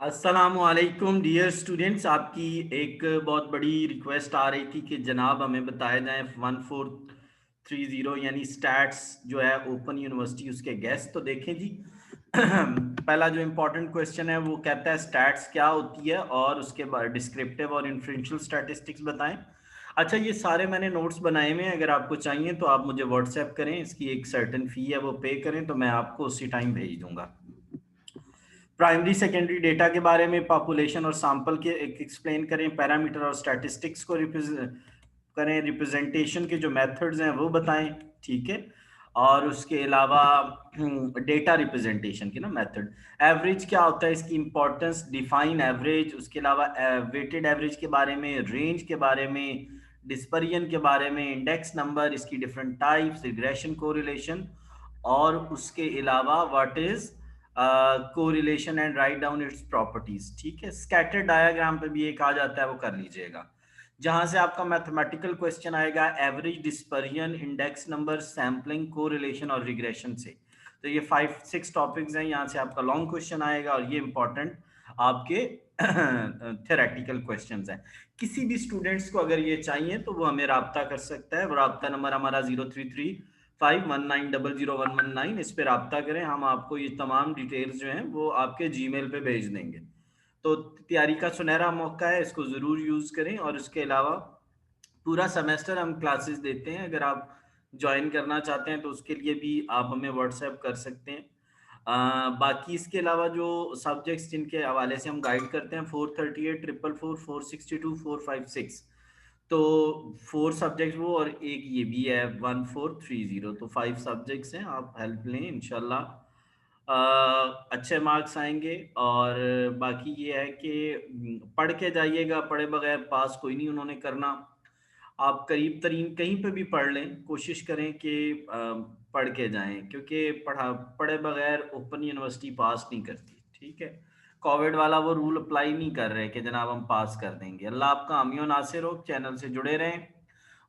अस्सलामुअलैकुम dear students, आपकी एक बहुत बड़ी रिक्वेस्ट आ रही थी कि जनाब हमें बताया जाए 1430 यानी स्टैट्स जो है ओपन यूनिवर्सिटी उसके गेस्ट। तो देखें जी पहला जो इम्पोर्टेंट क्वेश्चन है वो कहता है स्टैट्स क्या होती है और उसके बाद डिस्क्रिप्टिव और इन्फ्रेंशियल स्टैटिस्टिक्स बताएं। अच्छा, ये सारे मैंने नोट्स बनाए हुए हैं, अगर आपको चाहिए तो आप मुझे व्हाट्सएप करें, इसकी एक सर्टेन फी है वो पे करें तो मैं आपको उसी टाइम भेज दूंगा। प्राइमरी सेकेंडरी डेटा के बारे में, पॉपुलेशन और सैंपल के एक्सप्लेन करें, पैरामीटर और स्टैटिस्टिक्स को करें, रिप्रेजेंटेशन के जो मेथड्स हैं वो बताएं, ठीक है। और उसके अलावा डेटा रिप्रेजेंटेशन की ना मेथड, एवरेज क्या होता है, इसकी इंपॉर्टेंस, डिफाइन एवरेज, उसके अलावा वेटेड एवरेज के बारे में, रेंज के बारे में, डिस्पर्जन के बारे में, इंडेक्स नंबर, इसकी डिफरेंट टाइप्स, रिग्रेशन कोरिलेशन, और उसके अलावा what is correlation and write down its properties, ठीक है। स्कैटर डायग्राम पे भी एक आ जाता है, वो कर लीजिएगा। जहां से आपका मैथमेटिकल क्वेश्चन आएगा average, dispersion, index number, sampling, correlation और रिग्रेशन से। तो ये 5-6 टॉपिक्स हैं, यहाँ से आपका लॉन्ग क्वेश्चन आएगा और ये इंपॉर्टेंट आपके थेरेटिकल क्वेश्चंस हैं। किसी भी स्टूडेंट्स को अगर ये चाहिए तो वो हमें राब्ता कर सकता है। राब्ता नंबर हमारा 033519001119, इस पे राब्ता करें, हम आपको ये तमाम डिटेल्स जो हैं वो आपके जीमेल पे भेज देंगे। तो तैयारी का सुनहरा मौका है, इसको ज़रूर यूज़ करें। और इसके अलावा पूरा सेमेस्टर हम क्लासेस देते हैं, अगर आप ज्वाइन करना चाहते हैं तो उसके लिए भी आप हमें व्हाट्सएप कर सकते हैं। बाकी इसके अलावा जो सब्जेक्ट्स जिनके हवाले से हम गाइड करते हैं, 438, 444, 462, 456, तो 4 सब्जेक्ट्स वो और एक ये भी है 1430, तो 5 सब्जेक्ट्स हैं, आप हेल्प लें इंशाल्लाह अच्छे मार्क्स आएंगे। और बाकी ये है कि पढ़ के जाइएगा, पढ़े बगैर पास कोई नहीं उन्होंने करना। आप करीब तरीन कहीं पे भी पढ़ लें, कोशिश करें कि पढ़ के जाएं, क्योंकि पढ़े बगैर ओपन यूनिवर्सिटी पास नहीं करती, ठीक है। कोविड वाला वो रूल अप्लाई नहीं कर रहे कि जनाब हम पास कर देंगे। अल्लाह आपका हामी और नासिर हो, चैनल से जुड़े रहें।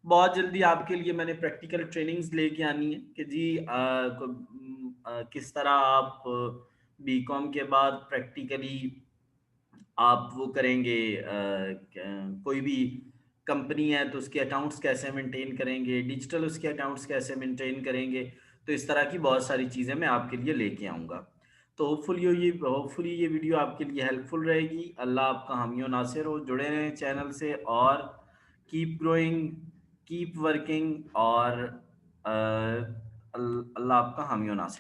बहुत जल्दी आपके लिए मैंने प्रैक्टिकल ट्रेनिंग्स लेके आनी है कि जी किस तरह आप बीकॉम के बाद प्रैक्टिकली आप वो करेंगे, कोई भी कंपनी है तो उसके अकाउंट्स कैसे मेंटेन करेंगे, डिजिटल उसके अकाउंट्स कैसे मेंटेन करेंगे। तो इस तरह की बहुत सारी चीज़ें मैं आपके लिए लेके आऊँगा। तो होपफुली ये वीडियो आपके लिए हेल्पफुल रहेगी। अल्लाह आपका हामी और नासिर हो, जुड़े रहें चैनल से और कीप ग्रोइंग, कीप वर्किंग, और अल्लाह आपका हामी और नासिर हो।